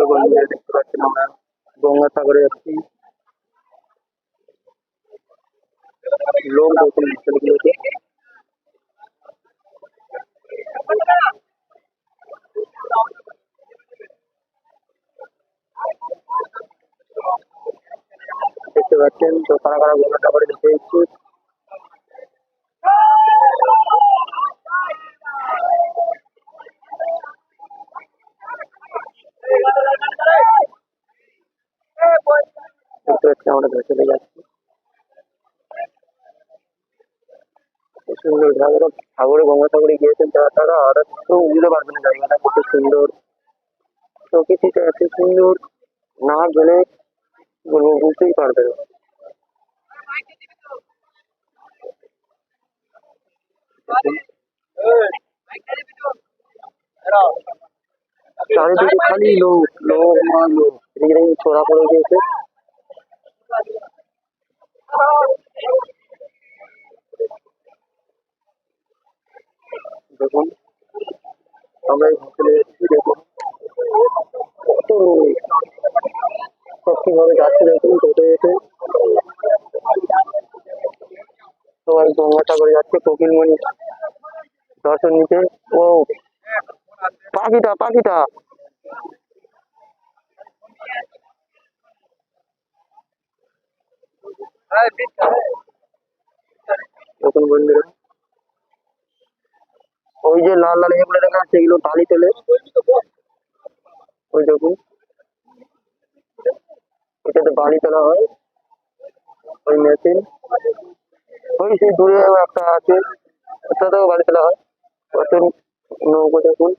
তো বন্ধুরা দেখতে পাচ্ছেন আমরা গঙ্গাসাগরে যাচ্ছি। লোক দেখুন ছেলেগুলোকে। দেখতে পাচ্ছেন তো কারা কারা গঙ্গাসাগরে যেতে ইচ্ছুক। দেখতে পাচ্ছি আমরা ভেসে যাচ্ছি। সুন্দর যারা সাগরে গঙ্গাসাগরে গিয়েছেন তারা আর তো বুঝতে পারবেন জায়গাটা কত সুন্দর, প্রকৃতিটা এত সুন্দর, না গেলে বলবো বুঝতেই পারবে না। চারিদিকে খালি লোক লোক মা লোক, এদিকে ছোড়া পড়ে গিয়েছে। দেখুন আমরা চলে এসেছি, দেখুন কত সব কিভাবে যাচ্ছে দেখুন টোটো এসে সবাই গঙ্গাসাগরে যাচ্ছে কোকিলমণি দর্শন নিতে। ও পাখিটা পাখিটা দেখুন বন্ধুরা, ওই যে লাল লাল এগুলো দেখা যাচ্ছে এগুলো বালি তোলে। ওই দেখুন এটাতে বালি তোলা হয়, ওই মেশিন। ওই সেই দূরে একটা আছে, ওটাতেও বালি তোলা হয়। কত নৌকো দেখুন।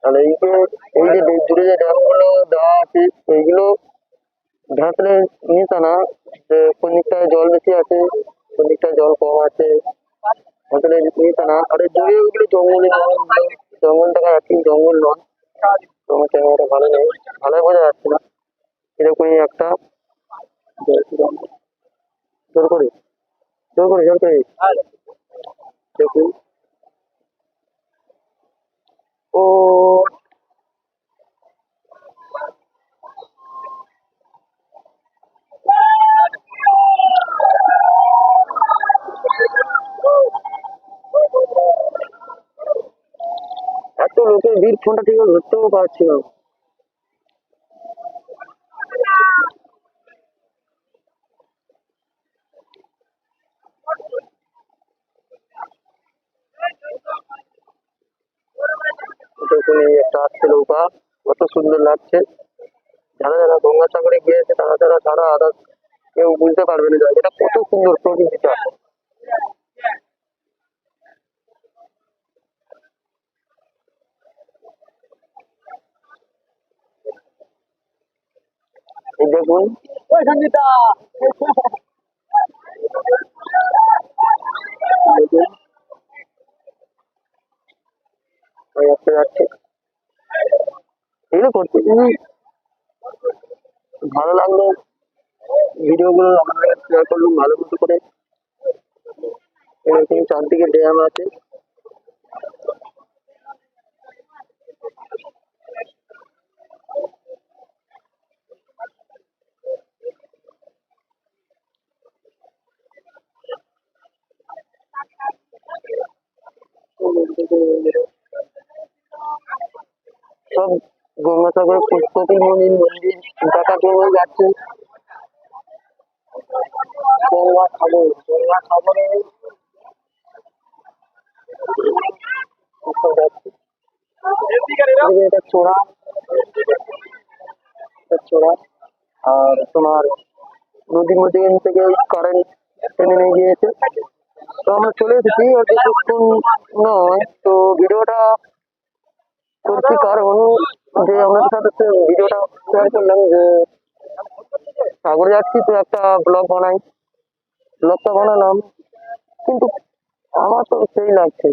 আর এই যে দূরে যে ড্যাম গুলো দেওয়া আছে এইগুলো ঢাকলে নিতা না, যে কোন দিকটায় জল বেশি আছে কোন দিকটায় জল কম আছে আসলে নিতা না। আর দূরে ওগুলো জঙ্গলে জঙ্গল দেখা যাচ্ছে, জঙ্গল নয়। তো আমার ক্যামেরাটা ভালো নেই, ভালো বোঝা যাচ্ছে না। এরকমই একটা জোর করে জোর করে জোর করে দেখুন। ও এত লোকের ভিড়, ফোনটা ঠিক করে ধরতেও পারছি না। দেখুন এই একটা আসছে নৌকা, কত সুন্দর লাগছে। যারা যারা গঙ্গাসাগরে গিয়েছে তারা তারা তারা আদার কেউ বুঝতে পারবে না জায়গাটা কত সুন্দর, প্রকৃতিটা। এই দেখুন দেখুন ওই একটা যাচ্ছে। এগুলো করতে ভালো লাগলো, ভিডিও গুলো আমাদের শেয়ার করলুম ভালো মতো করে। এরকম চারদিকে ড্যাম আছে। সব গঙ্গাসাগর কোকিলমণির মন্দির দেখার জন্য যাচ্ছে। গঙ্গাসাগরে যাচ্ছে। এটা চোরা, চোরা। আর তোমার নদীর মধ্যে থেকে কারেন্ট টেনে নিয়ে গিয়েছে। তো আমরা চলে এসেছি আর বেশিক্ষণ নয়। তো ভিডিওটা করছি কারণ যে আপনাদের সাথে ভিডিওটা শেয়ার করলাম যে সাগরে যাচ্ছি, তো একটা ব্লগ বানাই, ব্লগটা বানালাম কিন্তু আমার তো সেই লাগছে।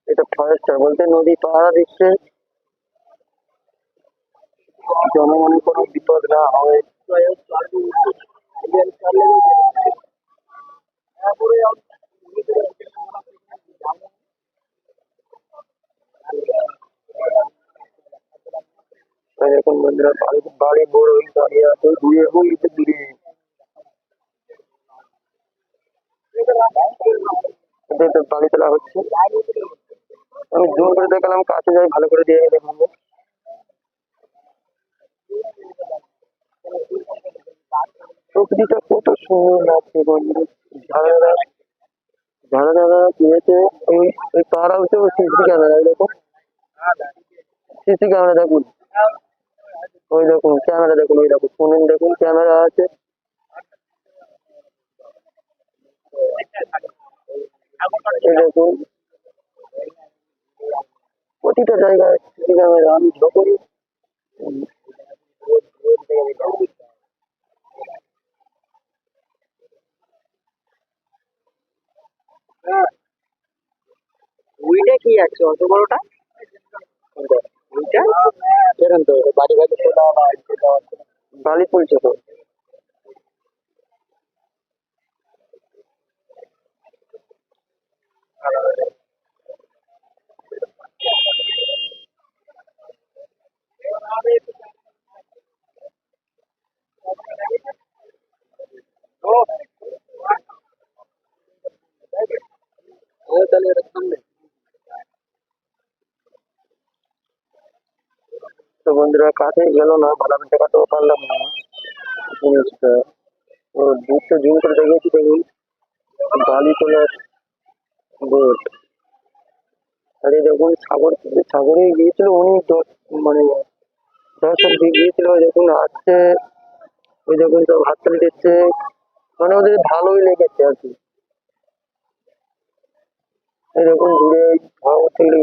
এটা ফরেস্টার বলতে নদী পাহারা দিচ্ছে, জনগণের কোনো বিপদ না হয়। এখন বন্ধুরা বাড়ি বাড়ি বড় ওই দাঁড়িয়ে আছে দূরে, ওই তো দূরে এটা বাড়ি তোলা হচ্ছে। আমি জোর করে দেখালাম, কাছে যাই ভালো করে দিয়ে দেখাবো। প্রকৃতিটা কত সুন্দর লাগছে বন্ধুরা, ঝাড়া ঝাড়া ঝাড়া দিয়েছে। ওই ওই পাহাড় হচ্ছে ওই সিসি ক্যামেরা, দেখুন সিসি ক্যামেরা দেখুন, ওই দেখুন ক্যামেরা দেখুন, ওই দেখুন ফোনে দেখুন ক্যামেরা আছে, এই দেখুন প্রতিটা জায়গায় সিসি ক্যামেরা। আমি যখনই ওইটা কি আছে অত বড়টা, ওইটা কেরম তো বাড়ি বাড়ি বালি পড়ছে তো। তো বন্ধুরা কাছে গেল না, ভালো করে দেখাতেও পারলাম না জিনিসটা। তো দূরটা জুম করে দেখেছি, দেখুন বালি তোলার বোট। আর এই দেখুন সাগর, সাগরে গিয়েছিল অনেক মানে 10 অব্দি গিয়েছিল, দেখুন আসছে ওই দেখুন সব হাততালি দিচ্ছে, মানে ওদের ভালোই লেগেছে আর কি। এই দেখুন দূরে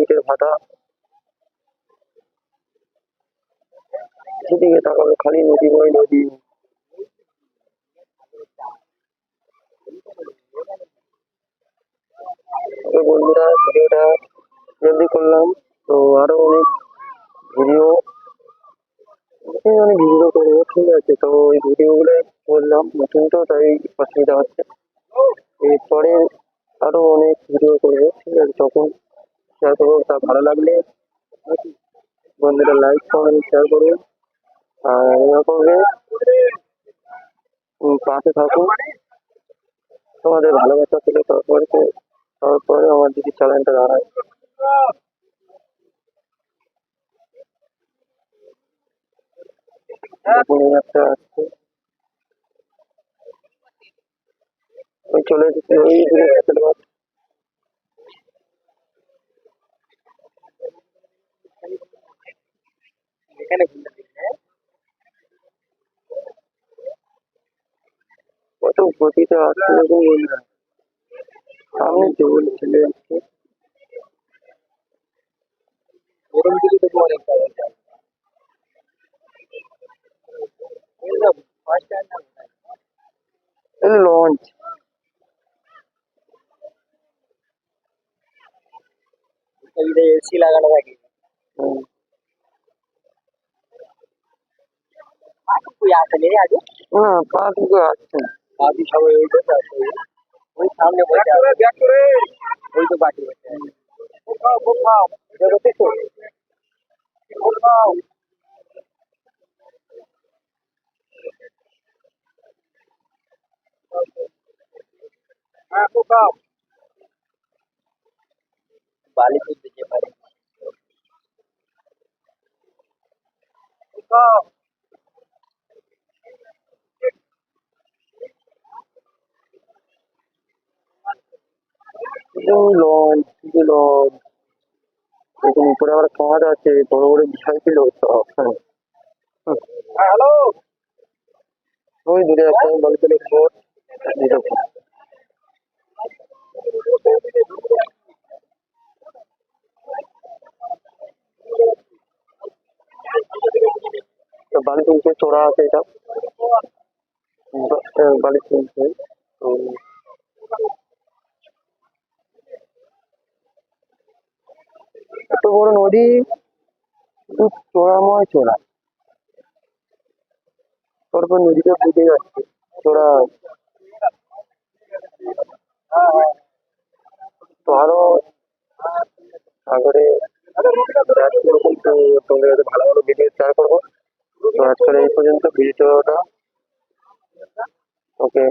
ইটের ভাটা, সেদিকে তাকাবে খালি নদীময় নদী। তো বন্ধুরা ভিডিওটা জলদি করলাম, তো আরো অনেক ভিডিও অনেক ভিডিও করবো, ঠিক আছে। তো ওই ভিডিও গুলো করলাম নতুন তো, তাই অসুবিধা হচ্ছে। এরপরে আরো অনেক ভিডিও করবো, ঠিক আছে, তখন শেয়ার করবো। তা ভালো লাগলে বন্ধুরা লাইক কমেন্ট শেয়ার করুন, আর এরকমভাবে পাশে থাকুন। তোমাদের ভালোবাসা পেলে তারপরে আমার যদি চ্যানেলটা দাঁড়ায়। এখন এই একটা আসছে, ওই চলে এসেছে ওই দূরে গেছে লোক। কত গতিতে আসছে দেখুন বন্ধুরা, সামনে জঙ্গল চলে যাচ্ছে। এরকম কিছু দেখবো অনেক লঞ্চ, এসি লাগানো থাকে। না পাখি আসছে, পাখি সবাই ওই বসে আছে, ওই সামনে বসে আছে, ওই তো পাখি বসে আছে। এটা দেখেছো? বালি তুলতে যেতে পারে। লঞ্চ, লঞ্চ দেখুন উপরে আবার কাঁচ আছে, বড় বড় বিষয় ছিল সব। হ্যালো ওই দূরে একটা বালুতলি বোট দেখো। তো বালি তুলছে, চোরা আছে এটা, বালি তুলছে। তো এত বড় নদী, শুধু চোরাময় চোরা, তারপর নদীটা বুঝে যাচ্ছে চোরা। তো আরো সাগরে যাচ্ছি যখন, তো তোমাদের কাছে ভালো ভালো ভিডিও শেয়ার করবো। তো আজকের এই পর্যন্ত ভিডিওটা। ওকে।